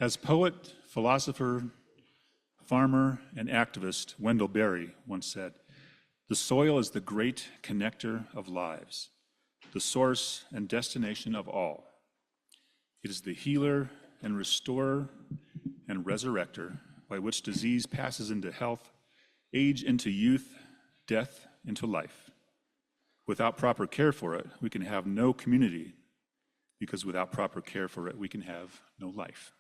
As poet, philosopher, farmer, and activist Wendell Berry once said, "The soil is the great connector of lives, the source and destination of all. It is the healer and restorer and resurrector by which disease passes into health, age into youth, death into life. Without proper care for it, we can have no community, because without proper care for it, we can have no life."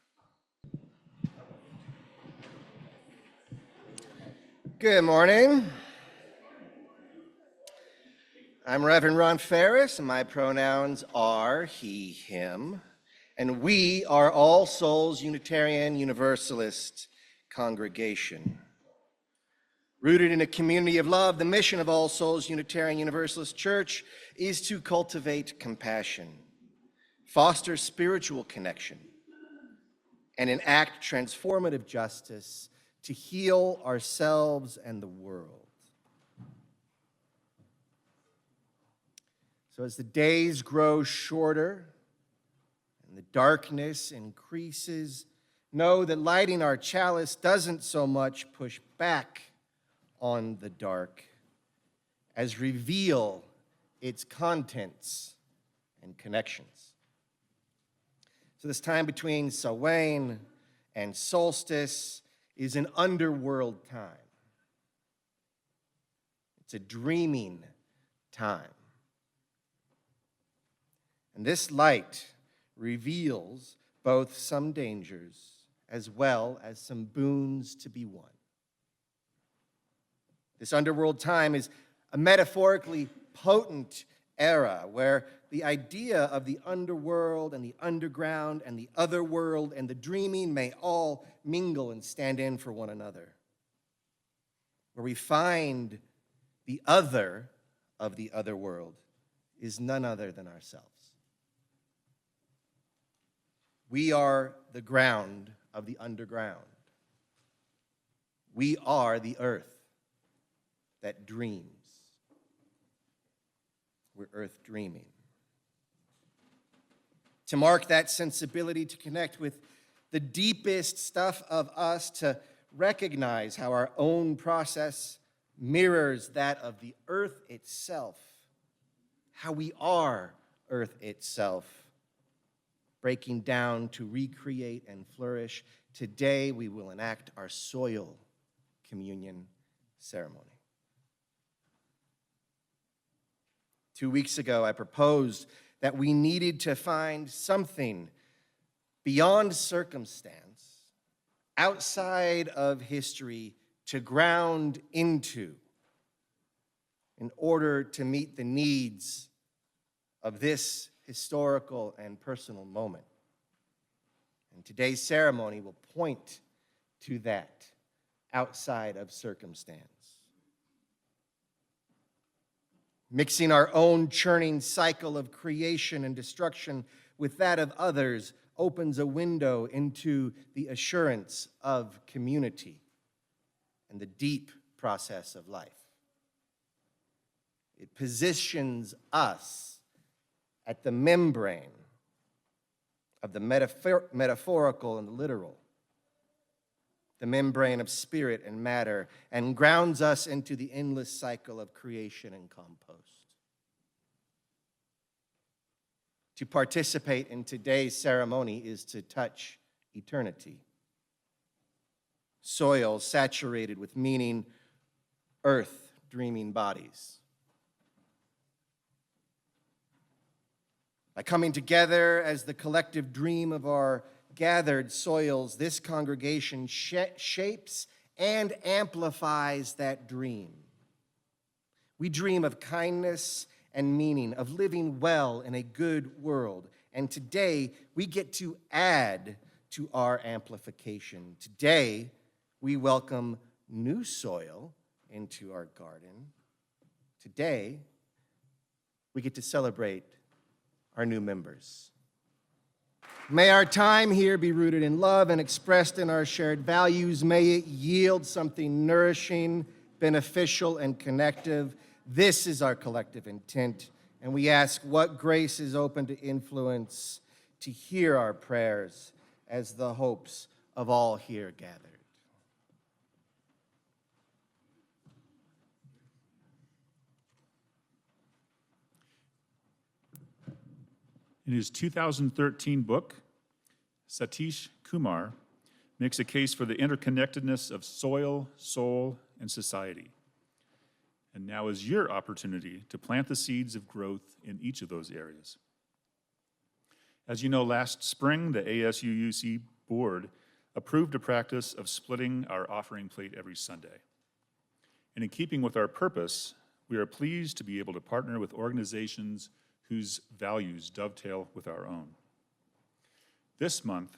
Good morning. I'm Reverend Ron Phares, and my pronouns are he, him, and we are All Souls Unitarian Universalist congregation. Rooted in a community of love, the mission of All Souls Unitarian Universalist Church is to cultivate compassion, foster spiritual connection, and enact transformative justice to heal ourselves and the world. So as the days grow shorter and the darkness increases, know that lighting our chalice doesn't so much push back on the dark as reveal its contents and connections. So this time between Samhain and solstice is an underworld time. It's a dreaming time. And this light reveals both some dangers as well as some boons to be won. This underworld time is a metaphorically potent era where the idea of the underworld and the underground and the otherworld and the dreaming may all mingle and stand in for one another. Where we find the other of the otherworld is none other than ourselves. We are the ground of the underground. We are the earth that dreams. We're earth dreaming. To mark that sensibility, to connect with the deepest stuff of us, to recognize how our own process mirrors that of the earth itself, how we are earth itself, breaking down to recreate and flourish. Today we will enact our soil communion ceremony. 2 weeks ago, I proposed that we needed to find something beyond circumstance, outside of history, to ground into in order to meet the needs of this historical and personal moment. And today's ceremony will point to that outside of circumstance. Mixing our own churning cycle of creation and destruction with that of others opens a window into the assurance of community and the deep process of life. It positions us at the membrane of the metaphorical and the literal, the membrane of spirit and matter, and grounds us into the endless cycle of creation and compost. To participate in today's ceremony is to touch eternity. Soil saturated with meaning, earth dreaming bodies. By coming together as the collective dream of our gathered soils, this congregation shapes and amplifies that dream. We dream of kindness and meaning, of living well in a good world. And today, we get to add to our amplification. Today, we welcome new soil into our garden. Today, we get to celebrate our new members. May our time here be rooted in love and expressed in our shared values. May it yield something nourishing, beneficial, and connective. This is our collective intent, and we ask what grace is open to influence to hear our prayers as the hopes of all here gathered. In his 2013 book, Satish Kumar makes a case for the interconnectedness of soil, soul, and society. And now is your opportunity to plant the seeds of growth in each of those areas. As you know, last spring, the ASUUC board approved a practice of splitting our offering plate every Sunday. And in keeping with our purpose, we are pleased to be able to partner with organizations whose values dovetail with our own. This month,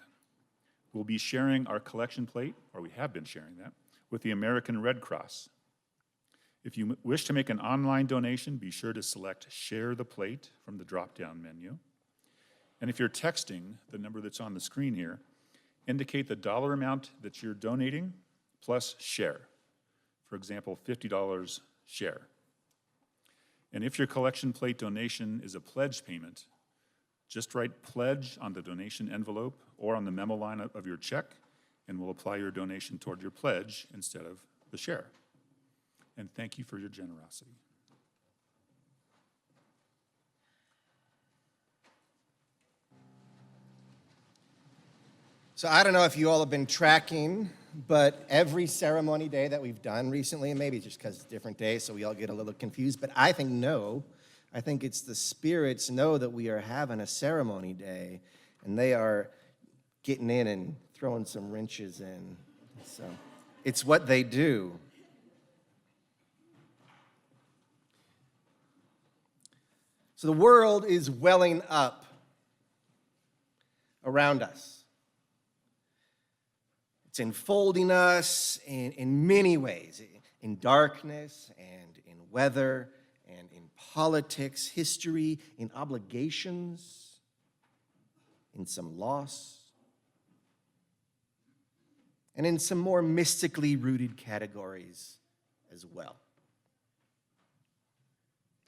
we'll be sharing our collection plate, or we have been sharing that, with the American Red Cross. If you wish to make an online donation, be sure to select Share the Plate from the drop-down menu. And if you're texting, the number that's on the screen here, indicate the dollar amount that you're donating plus share. For example, $50 share. And if your collection plate donation is a pledge payment, just write pledge on the donation envelope or on the memo line of your check, and we'll apply your donation toward your pledge instead of the share. And thank you for your generosity. So I don't know if you all have been tracking, but every ceremony day that we've done recently, and maybe just because it's different days, so we all get a little confused, but I think it's the spirits know that we are having a ceremony day, and they are getting in and throwing some wrenches in. So it's what they do. So the world is welling up around us. It's enfolding us in many ways, in darkness and in weather and in politics, history, in obligations, in some loss, and in some more mystically rooted categories as well.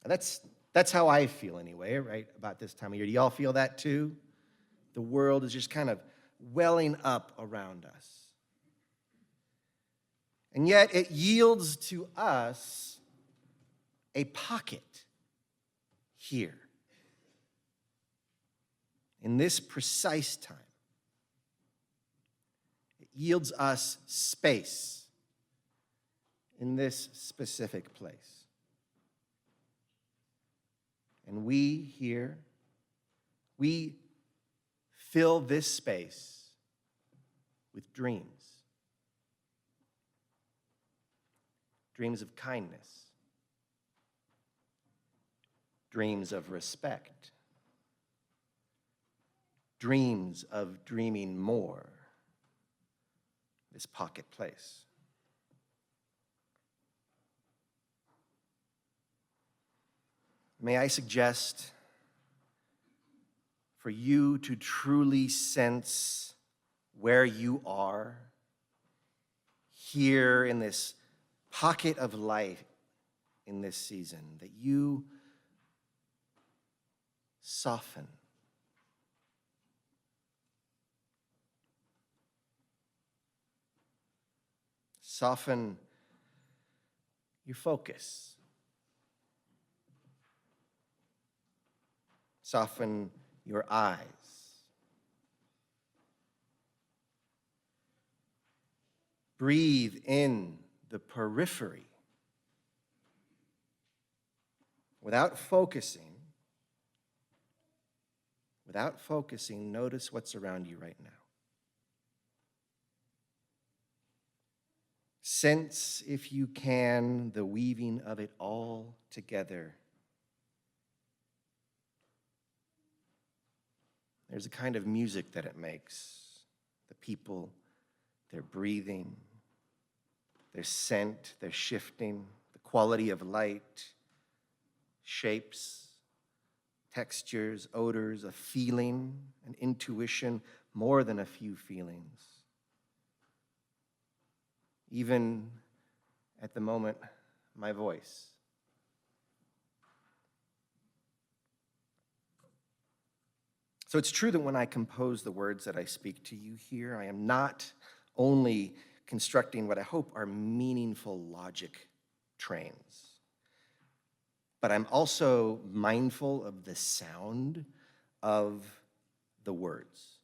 And that's how I feel anyway, right, about this time of year. Do y'all feel that too? The world is just kind of welling up around us. And yet it yields to us a pocket here in this precise time. It yields us space in this specific place. And we here, we fill this space with dreams. Dreams of kindness, dreams of respect, dreams of dreaming more, this pocket place. May I suggest for you to truly sense where you are here in this pocket of light in this season, that you soften. Soften your focus. Soften your eyes. Breathe in the periphery without focusing, notice what's around you right now. Sense, if you can, the weaving of it all together. There's a kind of music that it makes. The people, their breathing, their scent, their shifting, the quality of light, shapes, textures, odors, a feeling, an intuition, more than a few feelings. Even at the moment, my voice. So it's true that when I compose the words that I speak to you here, I am not only constructing what I hope are meaningful logic trains, but I'm also mindful of the sound of the words,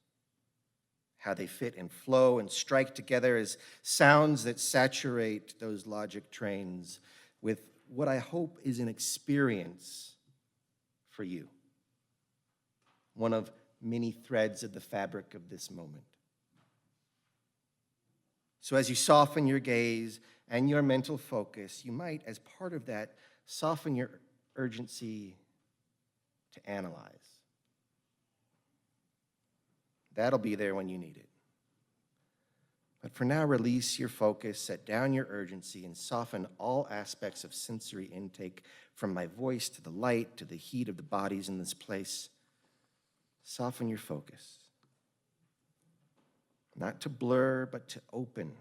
how they fit and flow and strike together as sounds that saturate those logic trains with what I hope is an experience for you, one of many threads of the fabric of this moment. So as you soften your gaze and your mental focus, you might, as part of that, soften your urgency to analyze. That'll be there when you need it. But for now, release your focus, set down your urgency, and soften all aspects of sensory intake, from my voice to the light to the heat of the bodies in this place. Soften your focus. Not to blur, but to open,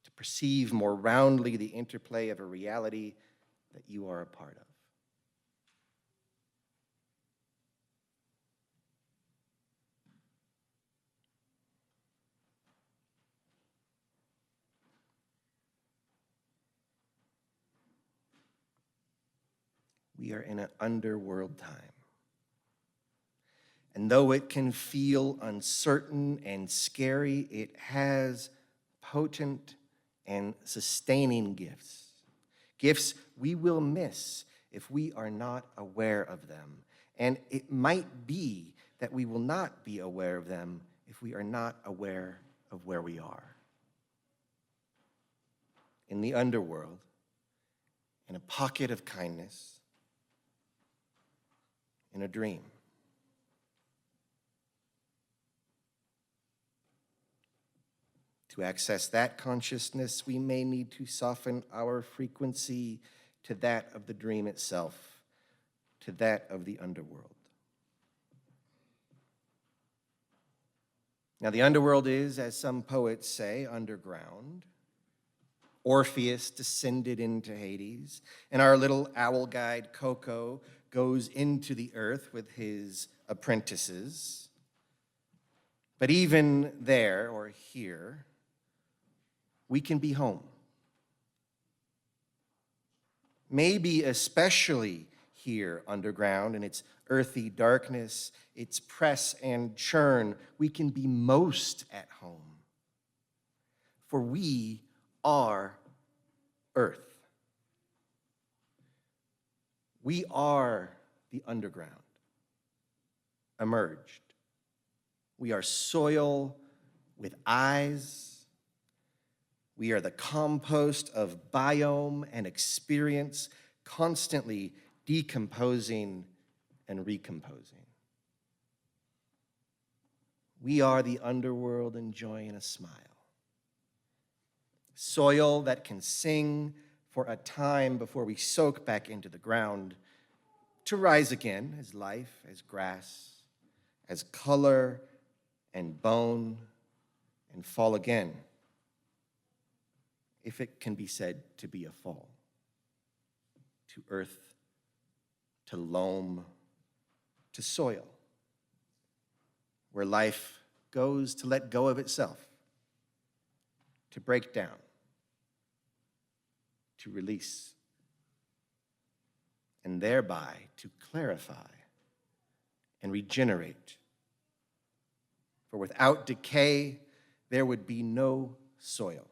to perceive more roundly the interplay of a reality that you are a part of. We are in an underworld time. And though it can feel uncertain and scary, it has potent and sustaining gifts. Gifts we will miss if we are not aware of them. And it might be that we will not be aware of them if we are not aware of where we are. In the underworld, in a pocket of kindness, in a dream. To access that consciousness, we may need to soften our frequency to that of the dream itself, to that of the underworld. Now, the underworld is, as some poets say, underground. Orpheus descended into Hades, and our little owl guide, Coco, goes into the earth with his apprentices. But even there, or here, we can be home. Maybe especially here underground in its earthy darkness, its press and churn, we can be most at home. For we are earth. We are the underground, emerged. We are soil with eyes. We are the compost of biome and experience, constantly decomposing and recomposing. We are the underworld enjoying a smile. Soil that can sing for a time before we soak back into the ground, to rise again as life, as grass, as color and bone, and fall again, if it can be said to be a fall, to earth, to loam, to soil, where life goes to let go of itself, to break down, to release, and thereby to clarify and regenerate. For without decay, there would be no soil.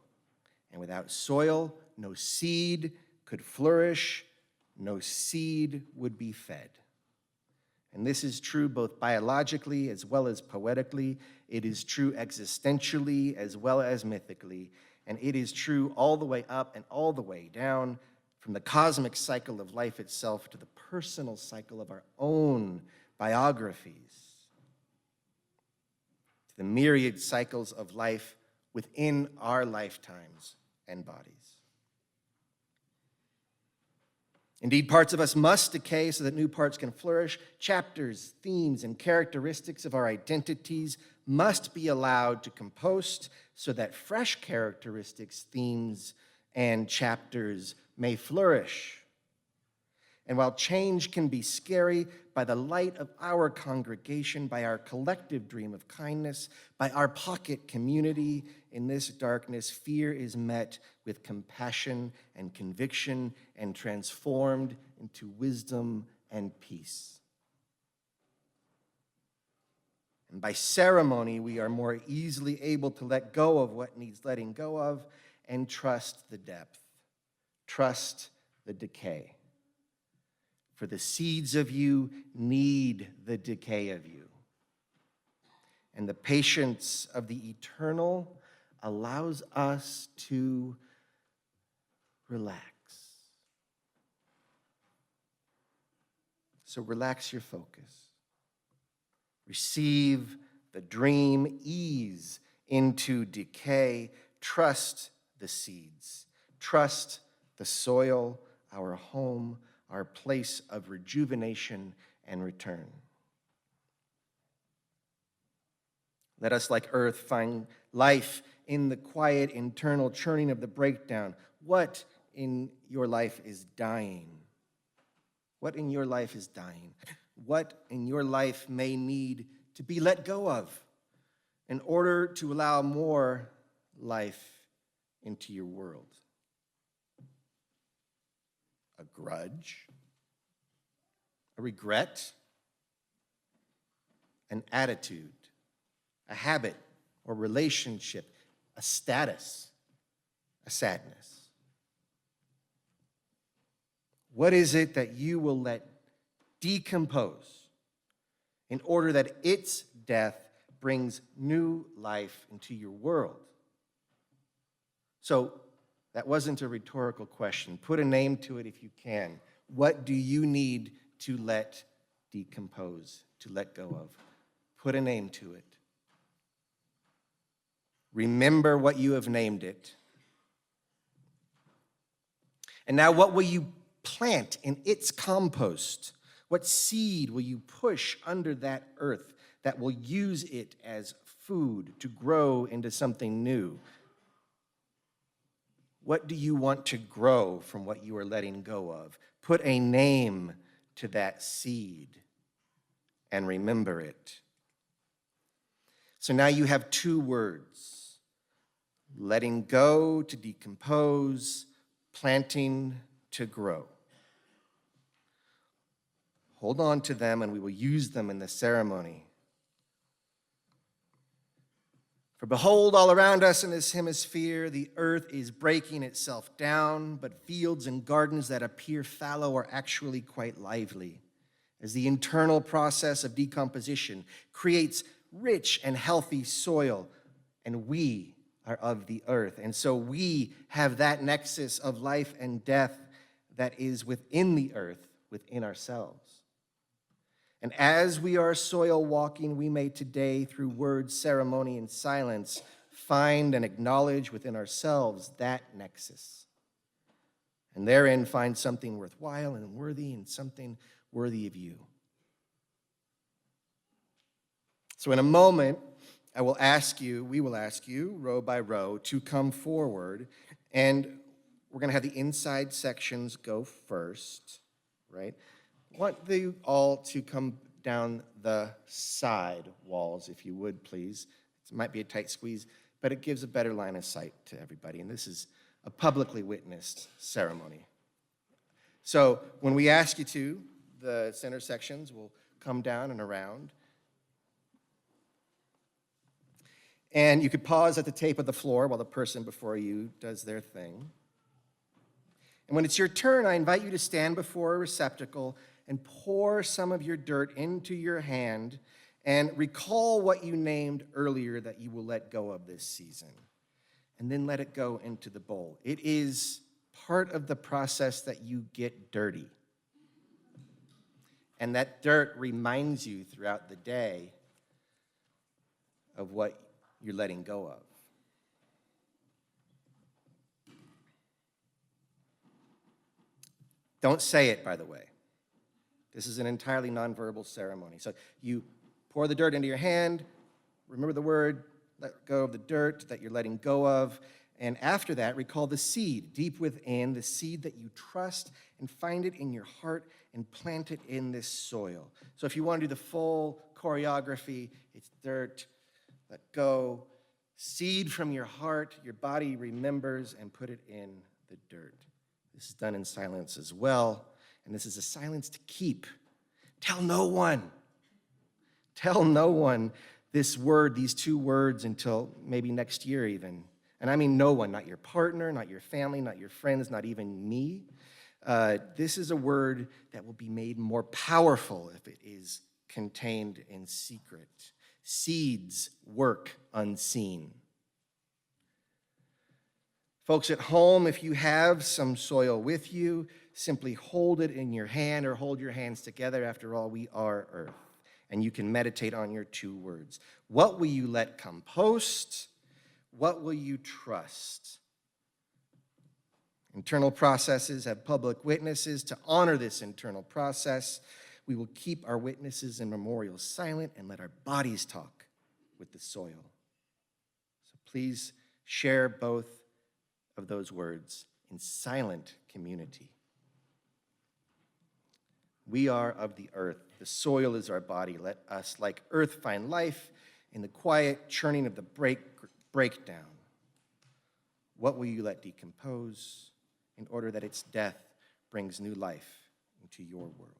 And without soil, no seed could flourish, no seed would be fed. And this is true both biologically as well as poetically. It is true existentially as well as mythically. And it is true all the way up and all the way down, from the cosmic cycle of life itself to the personal cycle of our own biographies, to the myriad cycles of life within our lifetimes and bodies. Indeed, parts of us must decay so that new parts can flourish. Chapters, themes, and characteristics of our identities must be allowed to compost so that fresh characteristics, themes, and chapters may flourish. And while change can be scary, by the light of our congregation, by our collective dream of kindness, by our pocket community in this darkness, fear is met with compassion and conviction and transformed into wisdom and peace. And by ceremony, we are more easily able to let go of what needs letting go of and trust the depth, trust the decay. For the seeds of you need the decay of you. And the patience of the eternal allows us to relax. So relax your focus. Receive the dream, ease into decay. Trust the seeds. Trust the soil, our home, our place of rejuvenation and return. Let us, like earth, find life in the quiet internal churning of the breakdown. What in your life is dying? What in your life is dying? What in your life may need to be let go of in order to allow more life into your world? A grudge, a regret, an attitude, a habit or relationship, a status, a sadness. What is it that you will let decompose in order that its death brings new life into your world? So, that wasn't a rhetorical question. Put a name to it if you can. What do you need to let decompose, to let go of? Put a name to it. Remember what you have named it. And now what will you plant in its compost? What seed will you push under that earth that will use it as food to grow into something new? What do you want to grow from what you are letting go of? Put a name to that seed and remember it. So now you have two words: letting go to decompose, planting to grow. Hold on to them and we will use them in the ceremony. For behold, all around us in this hemisphere, the earth is breaking itself down, but fields and gardens that appear fallow are actually quite lively, as the internal process of decomposition creates rich and healthy soil, and we are of the earth. And so we have that nexus of life and death that is within the earth, within ourselves. And as we are soil walking, we may today, through words, ceremony, and silence, find and acknowledge within ourselves that nexus. And therein find something worthwhile and worthy, and something worthy of you. So in a moment, we will ask you, row by row, to come forward. And we're going to have the inside sections go first, right? I want you all to come down the side walls, if you would, please. It might be a tight squeeze, but it gives a better line of sight to everybody. And this is a publicly witnessed ceremony. So when we ask you to, the center sections will come down and around. And you could pause at the tape of the floor while the person before you does their thing. And when it's your turn, I invite you to stand before a receptacle and pour some of your dirt into your hand and recall what you named earlier that you will let go of this season. And then let it go into the bowl. It is part of the process that you get dirty. And that dirt reminds you throughout the day of what you're letting go of. Don't say it, by the way. This is an entirely nonverbal ceremony. So you pour the dirt into your hand, remember the word, let go of the dirt that you're letting go of, And after that, recall the seed deep within, the seed that you trust, and find it in your heart and plant it in this soil. So if you want to do the full choreography, it's dirt, let go, seed from your heart, your body remembers, and put it in the dirt. This is done in silence as well, and this is a silence to keep. Tell no one. Tell no one this word, these two words, until maybe next year even. And I mean no one, not your partner, not your family, not your friends, not even me. This is a word that will be made more powerful if it is contained in secret. Seeds work unseen. Folks at home, if you have some soil with you, simply hold it in your hand or hold your hands together. After all, we are earth. And you can meditate on your two words. What will you let compost? What will you trust? Internal processes have public witnesses. To honor this internal process, we will keep our witnesses and memorials silent and let our bodies talk with the soil. So please share both of those words in silent community. We are of the earth. The soil is our body. Let us, like earth, find life in the quiet churning of the breakdown. What will you let decompose in order that its death brings new life into your world?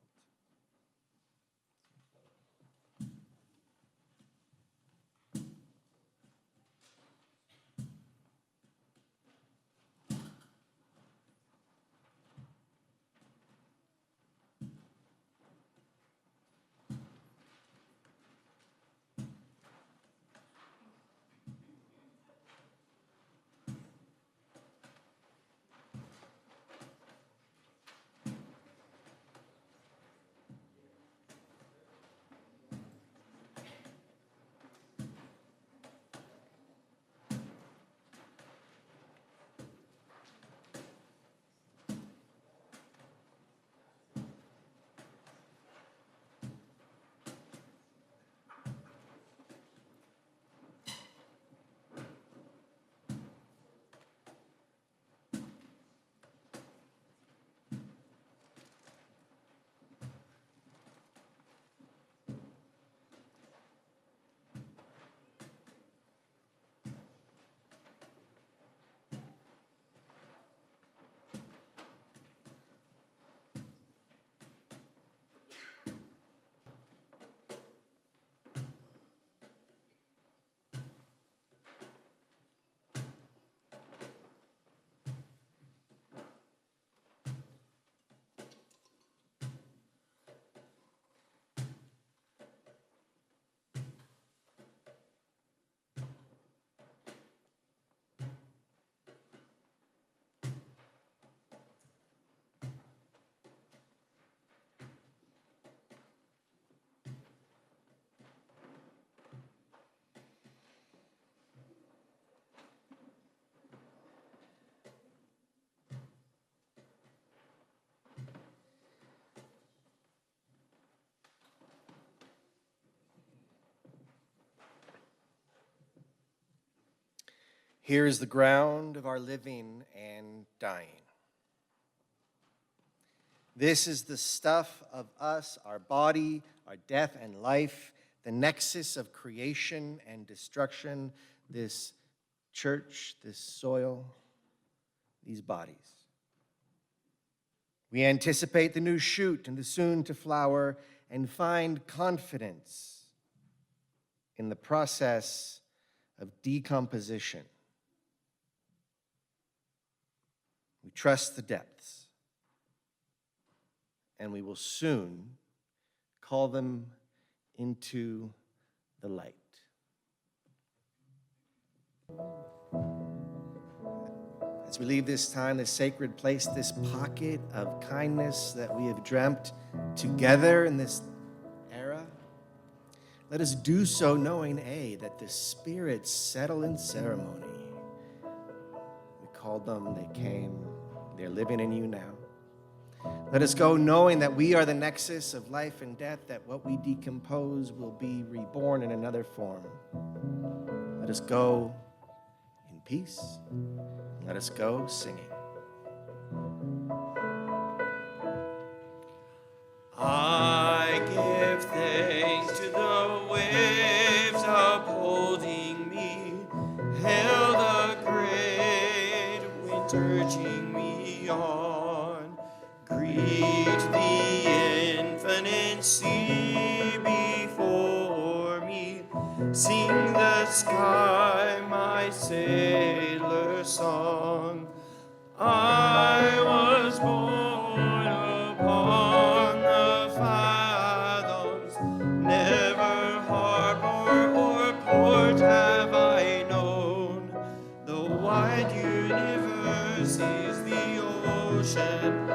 Here is the ground of our living and dying. This is the stuff of us, our body, our death and life, the nexus of creation and destruction, this church, this soil, these bodies. We anticipate the new shoot and the soon to flower and find confidence in the process of decomposition. We trust the depths, and we will soon call them into the light. As we leave this time, this sacred place, this pocket of kindness that we have dreamt together in this era, let us do so knowing, that the spirits settle in ceremony. We called them, they came, they're living in you now. Let us go knowing that we are the nexus of life and death, that what we decompose will be reborn in another form. Let us go in peace. Let us go singing. I give thanks to the waves upholding me. Hail the great wind urging me on. Greet the infinite sea before me. Sing the sky my sailor song. I was born upon the fathoms, never harbor or port have I known. The wide universe is the ocean,